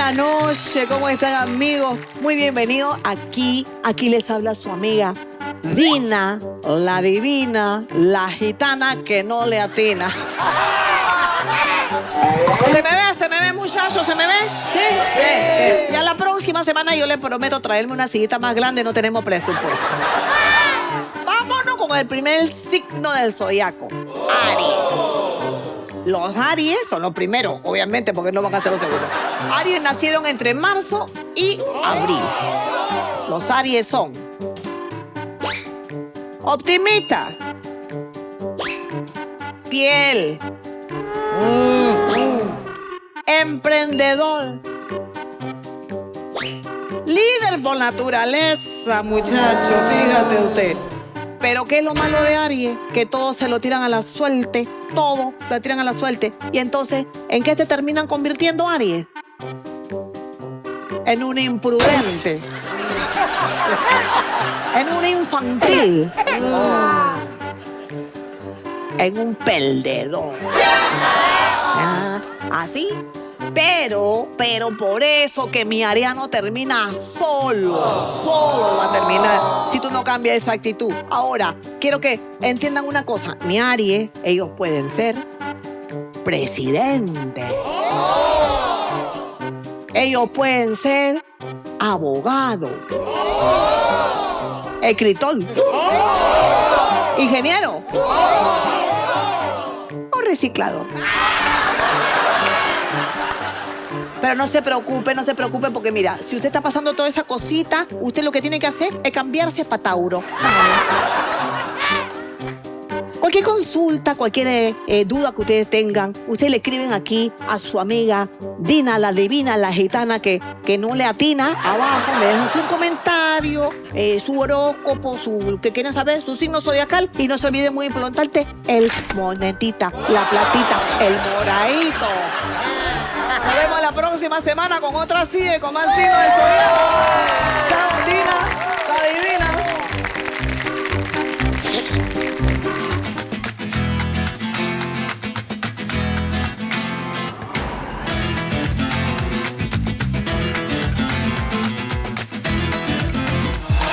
buena noche. ¿Cómo están, amigos? Muy bienvenidos aquí. Aquí les habla su amiga Dina, la divina, la gitana que no le atina. ¿Se me ve, muchachos? ¿Se me ve? ¿Sí? Sí. Ya la próxima semana yo les prometo traerme una sillita más grande. No tenemos presupuesto. Vámonos con el primer signo del zodiaco. Aries. Los Aries son los primeros, obviamente, porque no van a ser los segundos. Aries nacieron entre marzo y abril. Los Aries son optimistas, fiel, emprendedor, líder por naturaleza, muchacho, fíjate usted. Pero ¿qué es lo malo de Aries? Que todos se lo tiran a la suerte. Todo lo tiran a la suerte. Y entonces, ¿en qué se terminan convirtiendo Aries? En un imprudente. En un infantil. En un perdedor. ¿Así? Pero por eso que mi ariano termina solo va a terminar si tú no cambias esa actitud. Ahora, quiero que entiendan una cosa. Mi Aries, ellos pueden ser presidentes. Ellos pueden ser abogados, escritor, ingeniero o reciclador. Pero no se preocupe, porque mira, si usted está pasando toda esa cosita, usted lo que tiene que hacer es cambiarse para Tauro. Cualquier consulta, cualquier duda que ustedes tengan, ustedes le escriben aquí a su amiga Dina, la divina, la gitana que no le atina. Abajo me dejan su comentario, su horóscopo, lo que quieren saber, su signo zodiacal. Y no se olviden, muy importante, el monetita, la platita, el moradito. Nos vemos la próxima semana con otra CIE, con más signos del zodiaco. Chao, Dina, la divina.